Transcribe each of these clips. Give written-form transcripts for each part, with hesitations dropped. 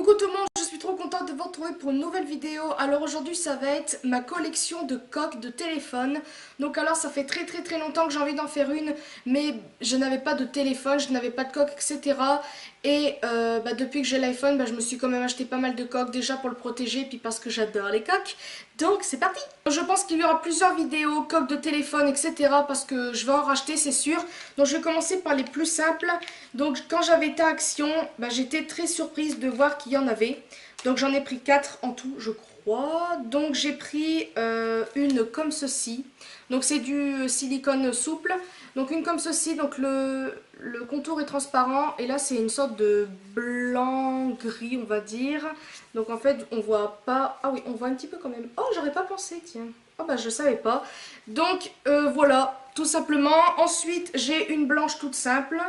Coucou tout le monde, je suis trop contente de vous retrouver pour une nouvelle vidéo. Alors aujourd'hui ça va être ma collection de coques de téléphone. Donc alors ça fait très longtemps que j'ai envie d'en faire une, mais je n'avais pas de téléphone, je n'avais pas de coque, etc. Et depuis que j'ai l'iPhone, je me suis quand même acheté pas mal de coques, déjà pour le protéger, puis parce que j'adore les coques. Donc c'est parti. Je pense qu'il y aura plusieurs vidéos, coques de téléphone, etc. parce que je vais en racheter, c'est sûr. Donc je vais commencer par les plus simples. Donc quand j'avais été à Action, j'étais très surprise de voir qu'il y en avait. Donc j'en ai pris 4 en tout, je crois. Donc j'ai pris une comme ceci. Donc c'est du silicone souple. Donc une comme ceci, donc le contour est transparent. Et là c'est une sorte de blanc gris, on va dire. Donc en fait on voit pas... Ah oui, on voit un petit peu quand même. Oh, j'aurais pas pensé, tiens. Oh je savais pas. Donc voilà, tout simplement. Ensuite j'ai une blanche toute simple.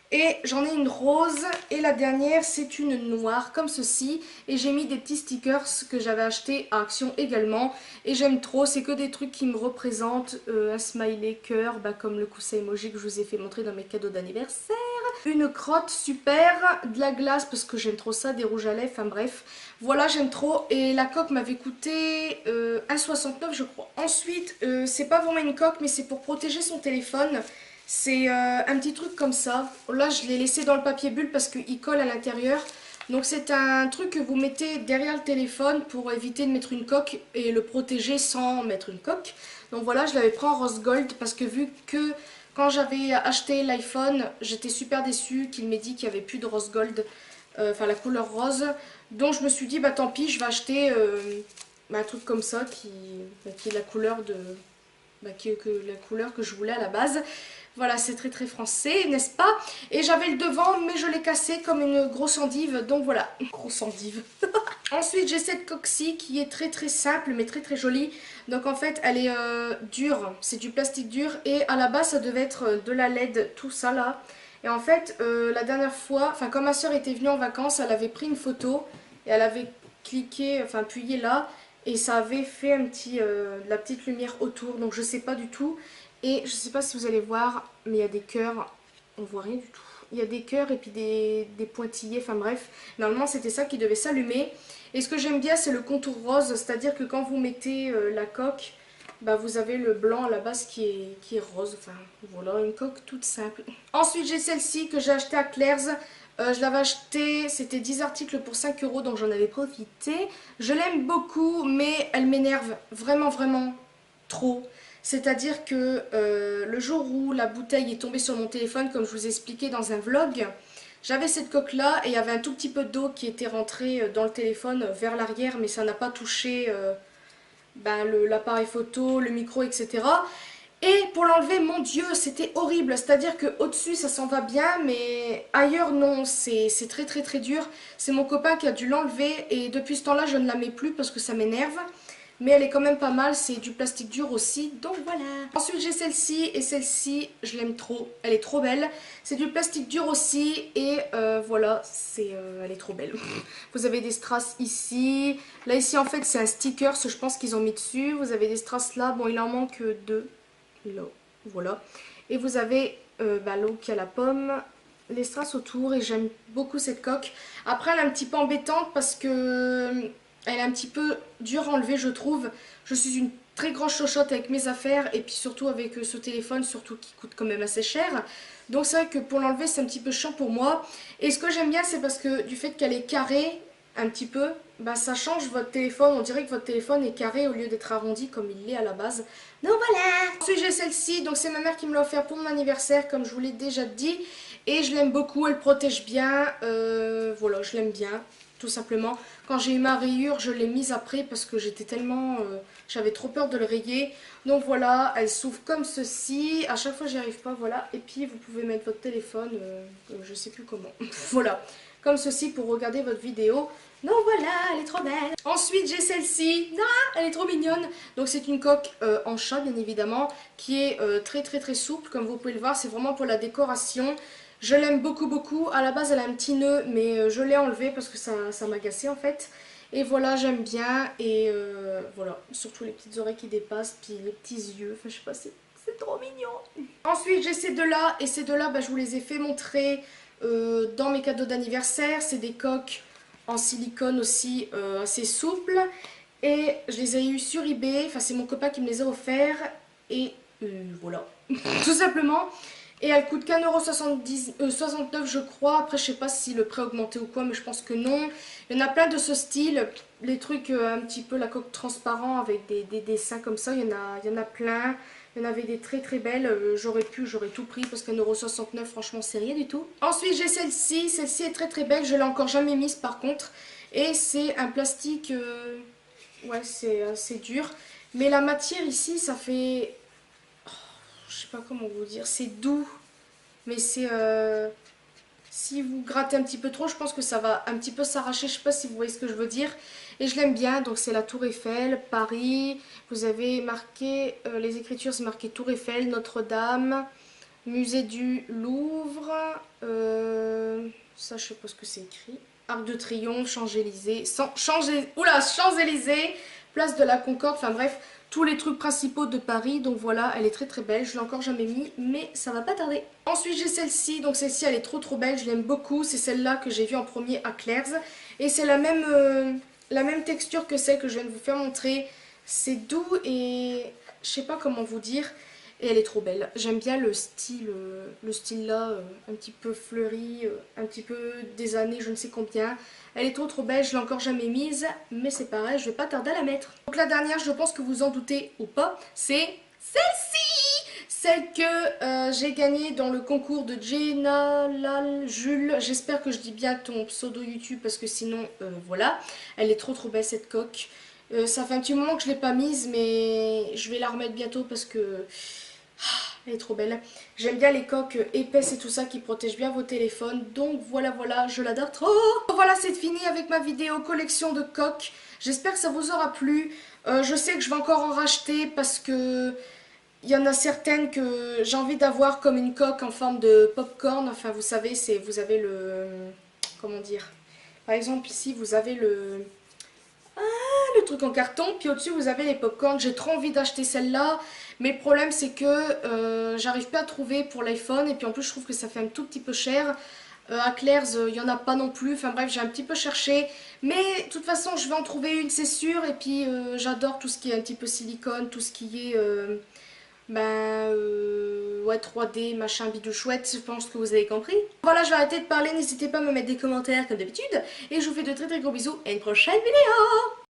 Et j'en ai une rose et la dernière c'est une noire comme ceci. Et j'ai mis des petits stickers que j'avais acheté à Action également. Et j'aime trop, c'est que des trucs qui me représentent. Un smiley cœur, comme le coussin emoji que je vous ai fait montrer dans mes cadeaux d'anniversaire. Une crotte super, de la glace parce que j'aime trop ça, des rouges à lèvres, enfin bref. Voilà, j'aime trop. Et la coque m'avait coûté 1,69 je crois. Ensuite, c'est pas vraiment une coque mais c'est pour protéger son téléphone. C'est un petit truc comme ça. Là, je l'ai laissé dans le papier bulle parce qu'il colle à l'intérieur. Donc c'est un truc que vous mettez derrière le téléphone pour éviter de mettre une coque et le protéger sans mettre une coque. Donc voilà, je l'avais pris en rose gold parce que vu que quand j'avais acheté l'iPhone, j'étais super déçue qu'il m'ait dit qu'il n'y avait plus de rose gold, enfin la couleur rose. Donc je me suis dit, tant pis, je vais acheter un truc comme ça qui est la couleur de... la couleur que je voulais à la base. Voilà, c'est très français, n'est-ce pas? Et j'avais le devant, mais je l'ai cassé comme une grosse endive, donc voilà. Grosse endive. Ensuite, j'ai cette coque-ci qui est très simple, mais très jolie. Donc en fait, elle est dure, c'est du plastique dur. Et à la base, ça devait être de la LED, tout ça là. Et en fait, la dernière fois, quand ma soeur était venue en vacances, elle avait pris une photo. Et elle avait cliqué, appuyé là. Et ça avait fait de la petite lumière autour, donc je sais pas du tout. Et je sais pas si vous allez voir, mais il y a des cœurs, on voit rien du tout. Il y a des cœurs et puis des pointillés, enfin bref. Normalement c'était ça qui devait s'allumer. Et ce que j'aime bien c'est le contour rose, c'est-à-dire que quand vous mettez la coque, vous avez le blanc à la base qui est rose. Enfin voilà, une coque toute simple. Ensuite j'ai celle-ci que j'ai achetée à Claire's. Je l'avais acheté, c'était 10 articles pour 5 euros, donc j'en avais profité. Je l'aime beaucoup, mais elle m'énerve vraiment trop. C'est-à-dire que le jour où la bouteille est tombée sur mon téléphone, comme je vous ai expliqué dans un vlog, j'avais cette coque-là et il y avait un tout petit peu d'eau qui était rentrée dans le téléphone vers l'arrière, mais ça n'a pas touché l'appareil photo, le micro, etc. Et pour l'enlever, mon Dieu, c'était horrible. C'est-à-dire qu'au dessus, ça s'en va bien, mais ailleurs, non. C'est très dur. C'est mon copain qui a dû l'enlever et depuis ce temps-là, je ne la mets plus parce que ça m'énerve. Mais elle est quand même pas mal, c'est du plastique dur aussi, donc voilà. Ensuite j'ai celle-ci, et celle-ci, je l'aime trop, elle est trop belle. C'est du plastique dur aussi, et voilà, elle est trop belle. Vous avez des strass ici. Là ici en fait c'est un sticker, je pense qu'ils ont mis dessus. Vous avez des strass là, bon il en manque deux. Là, voilà. Et vous avez l'eau qui a la pomme, les strass autour, et j'aime beaucoup cette coque. Après elle est un petit peu embêtante parce que elle est un petit peu dure à enlever je trouve. Je suis une très grosse chochotte avec mes affaires et puis surtout avec ce téléphone, surtout qui coûte quand même assez cher. Donc c'est vrai que pour l'enlever c'est un petit peu chiant pour moi. Et ce que j'aime bien c'est parce que du fait qu'elle est carrée un petit peu, ça change votre téléphone. On dirait que votre téléphone est carré au lieu d'être arrondi comme il l'est à la base. Donc voilà. Ensuite j'ai celle-ci, donc c'est ma mère qui me l'a offert pour mon anniversaire comme je vous l'ai déjà dit. Et je l'aime beaucoup, elle protège bien, voilà je l'aime bien. Tout simplement, quand j'ai eu ma rayure, je l'ai mise après parce que j'étais tellement... j'avais trop peur de le rayer. Donc voilà, elle s'ouvre comme ceci. À chaque fois, j'y arrive pas, voilà. Et puis, vous pouvez mettre votre téléphone, je sais plus comment. Voilà, comme ceci pour regarder votre vidéo. Donc voilà, elle est trop belle. Ensuite, j'ai celle-ci. Ah, elle est trop mignonne. Donc c'est une coque en chat, bien évidemment, qui est très souple. Comme vous pouvez le voir, c'est vraiment pour la décoration. Je l'aime beaucoup. À la base, elle a un petit nœud, mais je l'ai enlevé parce que ça m'agaçait en fait. Et voilà, j'aime bien. Et voilà, surtout les petites oreilles qui dépassent, puis les petits yeux. Enfin, je sais pas, c'est trop mignon. Ensuite, j'ai ces deux-là. Et ces deux-là, je vous les ai fait montrer dans mes cadeaux d'anniversaire. C'est des coques en silicone aussi assez souple. Et je les ai eu sur eBay, enfin c'est mon copain qui me les a offerts. Et voilà, tout simplement. Et elle coûte qu'1,69€ je crois. Après je sais pas si le prix a augmenté ou quoi, mais je pense que non. Il y en a plein de ce style, les trucs un petit peu la coque transparent avec des dessins comme ça, il y en a plein. Il y en avait des très très belles, j'aurais tout pris parce qu'1,69€ franchement c'est rien du tout. Ensuite j'ai celle-ci est très très belle, je l'ai encore jamais mise par contre. Et c'est un plastique, ouais c'est assez dur. Mais la matière ici ça fait, je sais pas comment vous dire, c'est doux. Mais c'est, si vous grattez un petit peu trop, je pense que ça va un petit peu s'arracher. Je sais pas si vous voyez ce que je veux dire. Et je l'aime bien. Donc c'est la Tour Eiffel, Paris. Vous avez marqué, les écritures, c'est marqué Tour Eiffel, Notre-Dame, Musée du Louvre. Ça, je sais pas ce que c'est écrit. Arc de Triomphe, Champs-Élysées, Champs-Élysées, Place de la Concorde. Enfin bref, tous les trucs principaux de Paris. Donc voilà, elle est très très belle. Je l'ai encore jamais mis, mais ça va pas tarder. Ensuite, j'ai celle-ci. Donc celle-ci, elle est trop trop belle. Je l'aime beaucoup. C'est celle-là que j'ai vue en premier à Claire's. Et c'est la même texture que celle que je viens de vous faire montrer. C'est doux et je sais pas comment vous dire. Et elle est trop belle. J'aime bien le style là, un petit peu fleuri, un petit peu des années je ne sais combien. Elle est trop trop belle, je l'ai encore jamais mise, mais c'est pareil, je vais pas tarder à la mettre. Donc la dernière, je pense que vous en doutez ou pas, c'est celle-ci! Celle que j'ai gagnée dans le concours de Jenalal Jules. J'espère que je dis bien ton pseudo YouTube parce que sinon, voilà. Elle est trop trop belle cette coque. Ça fait un petit moment que je ne l'ai pas mise, mais je vais la remettre bientôt parce que elle est trop belle. J'aime bien les coques épaisses et tout ça qui protègent bien vos téléphones. Donc voilà, voilà, je l'adore trop. Voilà, c'est fini avec ma vidéo collection de coques. J'espère que ça vous aura plu. Je sais que je vais encore en racheter parce que il y en a certaines que j'ai envie d'avoir comme une coque en forme de popcorn. Enfin, vous savez, vous avez le... Comment dire? Par exemple, ici, vous avez le truc en carton, puis au-dessus vous avez les popcorns. J'ai trop envie d'acheter celle-là, mais le problème c'est que j'arrive pas à trouver pour l'iPhone, et puis en plus je trouve que ça fait un tout petit peu cher. À Claire's, il n'y en a pas non plus, enfin bref, j'ai un petit peu cherché, mais de toute façon je vais en trouver une, c'est sûr. Et puis j'adore tout ce qui est un petit peu silicone, tout ce qui est ouais, 3D, machin, bidou chouette, je pense que vous avez compris. Voilà, je vais arrêter de parler, n'hésitez pas à me mettre des commentaires comme d'habitude, et je vous fais de très très gros bisous, et à une prochaine vidéo.